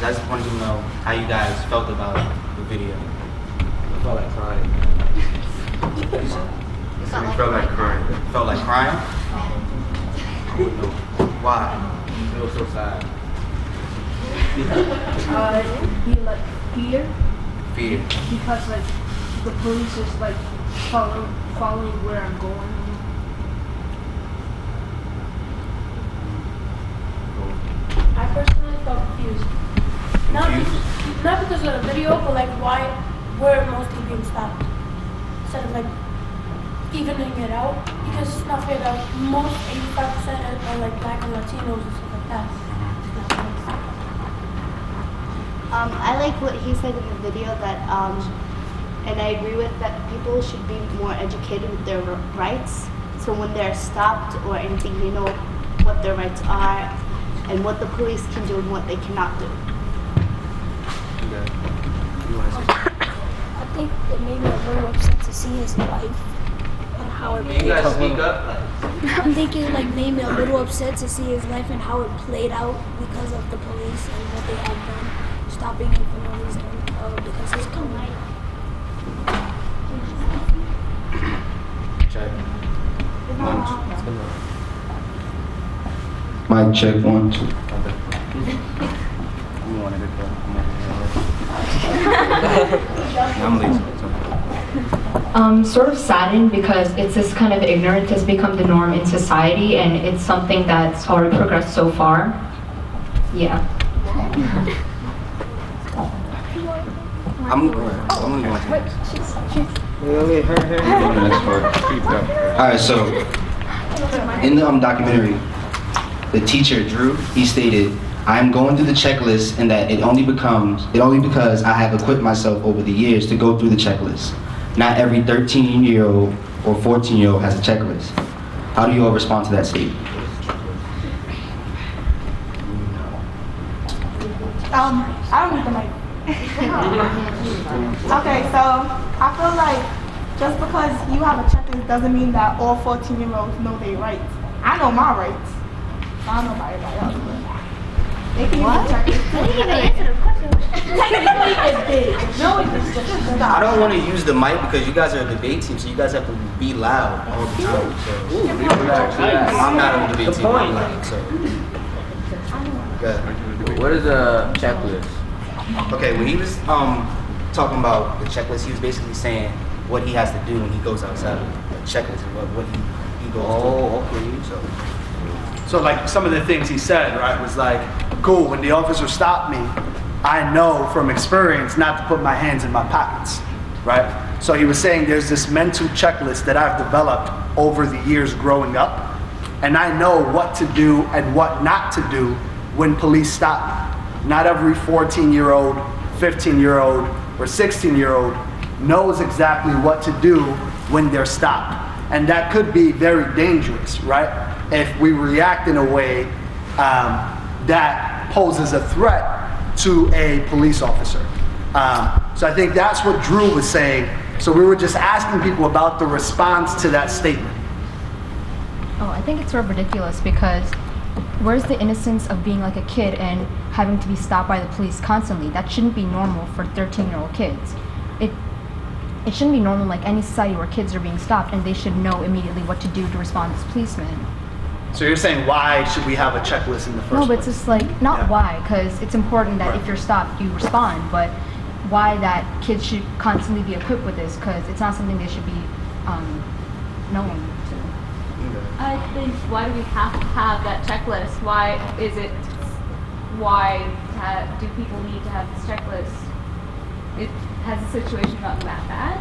questions. I just wanted to know how you guys felt about the video. I felt like crying. You felt like crying. Felt like crying? Why? It was so sad. Be like fear. Fear. Because like the police is like following where I'm going. I personally felt confused. Not because of the video, but like why we're mostly being stopped. Instead of like evening it out. Because it's not fair that most 85% are like black and Latinos and stuff like that. I like what he said in the video that, and I agree with that people should be more educated with their rights. So when they're stopped or anything, they know what their rights are and what the police can do and what they cannot do. I think it made me a little upset to see his life and how it Can you guys speak up? I'm thinking like made me a little upset to see his life and how it played out because of the police and what they had done, stopping him for no reason because he's coming. Check. Mic check 1, 2. You wanted it, I'm lazy. Sort of saddened because it's this kind of ignorance has become the norm in society, and it's something that's already progressed so far. Yeah. I'm gonna go into this. Alright, so in the documentary, the teacher, Drew, he stated, I'm going through the checklist and that it only because I have equipped myself over the years to go through the checklist. Not every 13-year-old or 14-year-old has a checklist. How do you all respond to that statement? I don't need the mic. Okay, so I feel like just because you have a checklist doesn't mean that all 14-year-olds know their rights. I know my rights. I don't know about everybody else, but they can use a checklist. I didn't even answer the question. Technically, it did. No, it's just I don't want to use the mic because you guys are a debate team, so you guys have to be loud all the time. So I'm not on the debate team. I'm loud, so. Good. What is a checklist? Okay, when he was talking about the checklist, he was basically saying what he has to do when he goes outside. The checklist and what he goes through. Okay. So like some of the things he said, right, was like, cool, when the officer stopped me, I know from experience not to put my hands in my pockets, right? So he was saying there's this mental checklist that I've developed over the years growing up, and I know what to do and what not to do when police stop me. Not every 14-year-old, 15-year-old, or 16-year-old knows exactly what to do when they're stopped. And that could be very dangerous, right? If we react in a way that poses a threat to a police officer. So I think that's what Drew was saying. So we were just asking people about the response to that statement. Oh, I think it's sort of ridiculous because where's the innocence of being like a kid and having to be stopped by the police constantly? That shouldn't be normal for 13-year-old kids. It shouldn't be normal like any society where kids are being stopped and they should know immediately what to do to respond as policemen. So you're saying why should we have a checklist in the first place? No, but it's just like, not why, because it's important that if you're stopped, you respond, but why that kids should constantly be equipped with this, because it's not something they should be knowing. I think, why do we have to have that checklist? Why do people need to have this checklist? Has the situation gotten that bad?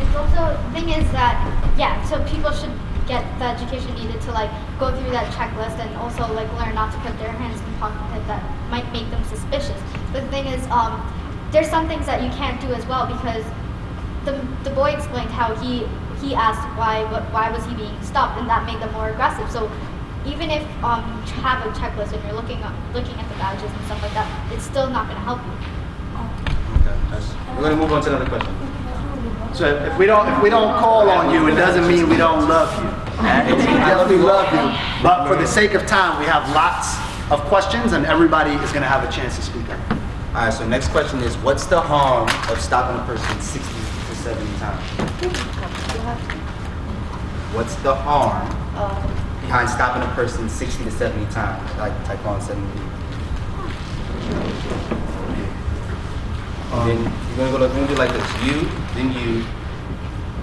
It's also, the thing is that, yeah, so people should get the education needed to like go through that checklist and also like learn not to put their hands in the pocket that might make them suspicious. But the thing is, there's some things that you can't do as well because the boy explained how he asked why was he being stopped, and that made them more aggressive. So even if you have a checklist and you're looking at the badges and stuff like that, it's still not going to help you. Okay, we're going to move on to another question. So if we don't call on you, it doesn't mean we don't love you. Definitely love you. But for the sake of time, we have lots of questions and everybody is going to have a chance to speak up. All right, so next question is, what's the harm of stopping a person 60 to 70 times? What's the harm behind stopping a person 60 to 70 times? Like type on 70. Then you're gonna do like this. You, then you,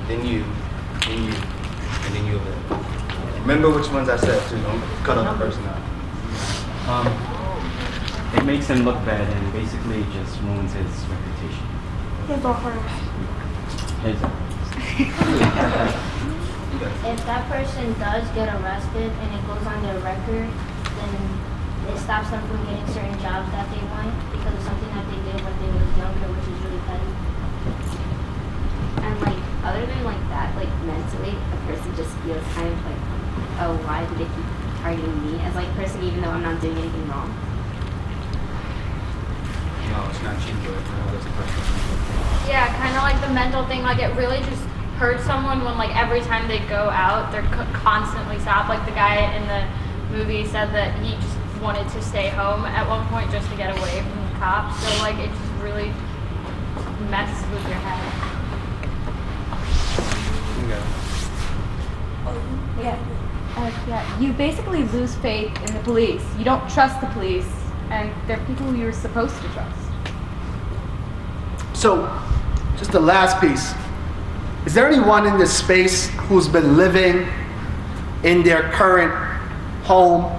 then you, then you, and then you again. Remember which ones I said too. Don't cut off the person out. It makes him look bad and basically just ruins his reputation. His or hers. His. If that person does get arrested and it goes on their record, then it stops them from getting certain jobs that they want because of something that they did when they were younger, which is really petty. And like, other than like that, like mentally, a person just feels kind of like, oh, why do they keep targeting me as like person even though I'm not doing anything wrong? No, it's not you, but that's a question. Yeah, kind of like the mental thing. Like it really just hurts someone when like every time they go out, they're constantly stopped. Like the guy in the movie said that he just wanted to stay home at one point just to get away from the cops. So like it just really messes with your head. Yeah, you basically lose faith in the police. You don't trust the police, and they're people you're supposed to trust. So, just the last piece. Is there anyone in this space who's been living in their current home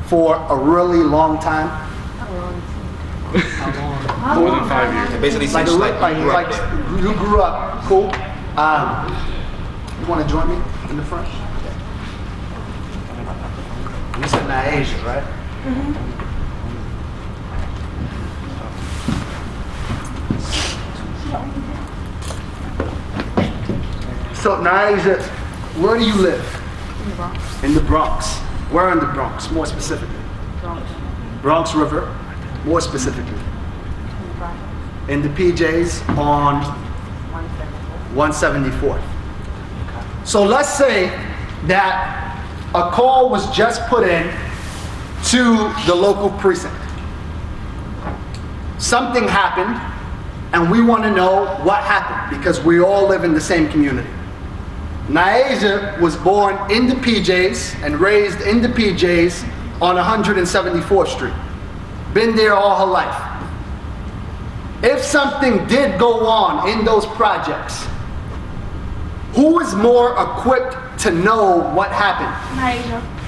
for a really long time? More than 5 years. Basically, Like you grew up. Cool. You want to join me in the front? You said Asia, right? So, Naija, where do you live? In the Bronx. In the Bronx. Where in the Bronx, more specifically? Bronx River, more specifically. In the PJs on 174th. So let's say that a call was just put in to the local precinct. Something happened, and we want to know what happened because we all live in the same community. Naija was born in the PJs and raised in the PJs on 174th Street. Been there all her life. If something did go on in those projects, who is more equipped to know what happened?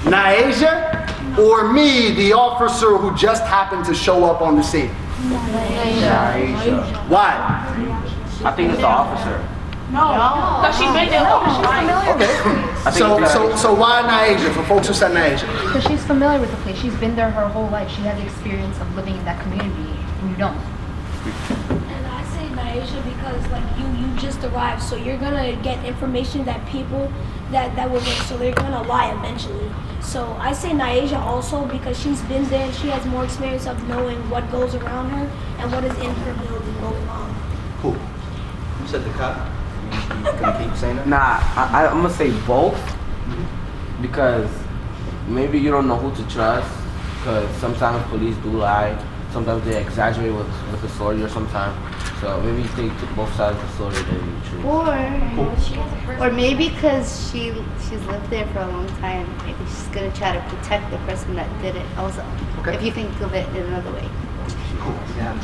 Naija or me, the officer who just happened to show up on the scene? Naija. Why? I think it's the officer. No, because she's been there all her life. Okay. So why Naija? For folks who said Naija. Because she's familiar with the place. She's been there her whole life. She has the experience of living in that community, and you don't. And I say Naija because like you just arrived, so you're gonna get information that people that will get, so they're gonna lie eventually. So I say Naija also because she's been there and she has more experience of knowing what goes around her and what is in her building going on. Cool. You said the cop? You gonna keep saying that? Nah, I'm gonna say both because maybe you don't know who to trust because sometimes police do lie. Sometimes they exaggerate with the story or sometimes. So maybe you take both sides of the story then you choose. Or maybe because she's lived there for a long time, maybe she's gonna try to protect the person that did it also. Okay. If you think of it in another way. Cool. Yeah.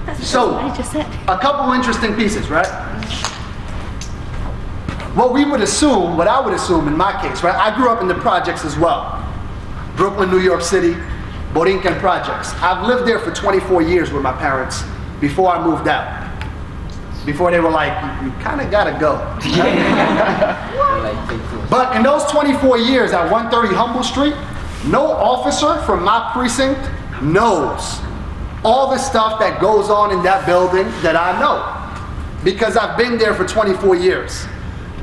That's So, what I just said. a couple interesting pieces, right? What I would assume in my case, right? I grew up in the projects as well. Brooklyn, New York City, Borinquen projects. I've lived there for 24 years with my parents before I moved out. Before they were like, you kind of gotta go. But in those 24 years at 130 Humble Street, no officer from my precinct knows all the stuff that goes on in that building that I know. Because I've been there for 24 years.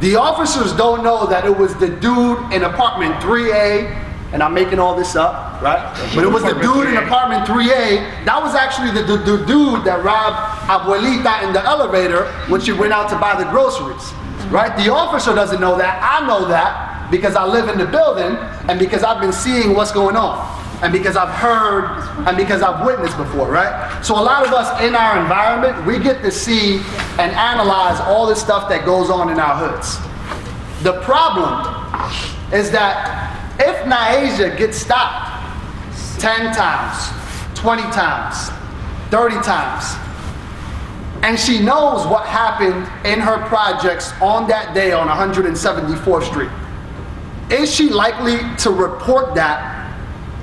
The officers don't know that it was the dude in apartment 3A, and I'm making all this up, right? But it was the dude in apartment 3A, that was actually the dude that robbed Abuelita in the elevator when she went out to buy the groceries, right? The officer doesn't know that, I know that, because I live in the building and because I've been seeing what's going on and because I've heard and because I've witnessed before, right? So a lot of us in our environment, we get to see and analyze all the stuff that goes on in our hoods. The problem is that if Naija gets stopped 10 times, 20 times, 30 times, and she knows what happened in her projects on that day on 174th Street, is she likely to report that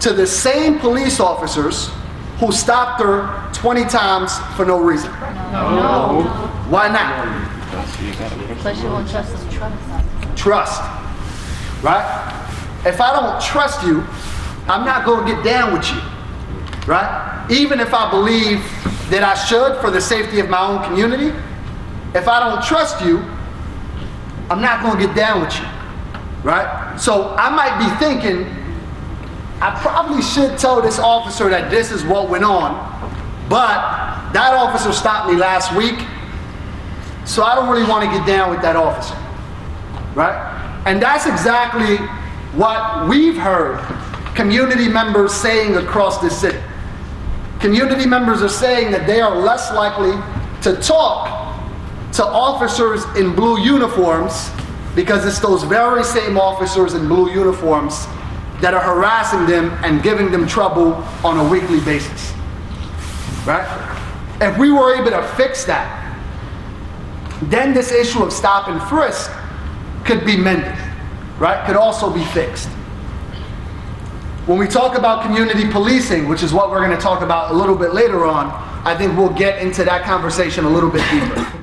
to the same police officers who stopped her 20 times for no reason? No. Why not? Because she won't trust them. Trust, right? If I don't trust you, I'm not going to get down with you, right? Even if I believe that I should for the safety of my own community, if I don't trust you, I'm not going to get down with you, right? So I might be thinking, I probably should tell this officer that this is what went on, but that officer stopped me last week, so I don't really want to get down with that officer, right? And that's exactly what we've heard community members saying across the city. Community members are saying that they are less likely to talk to officers in blue uniforms because it's those very same officers in blue uniforms that are harassing them and giving them trouble on a weekly basis, right? If we were able to fix that, then this issue of stop and frisk could be mended, right? Could also be fixed. When we talk about community policing, which is what we're going to talk about a little bit later on, I think we'll get into that conversation a little bit deeper.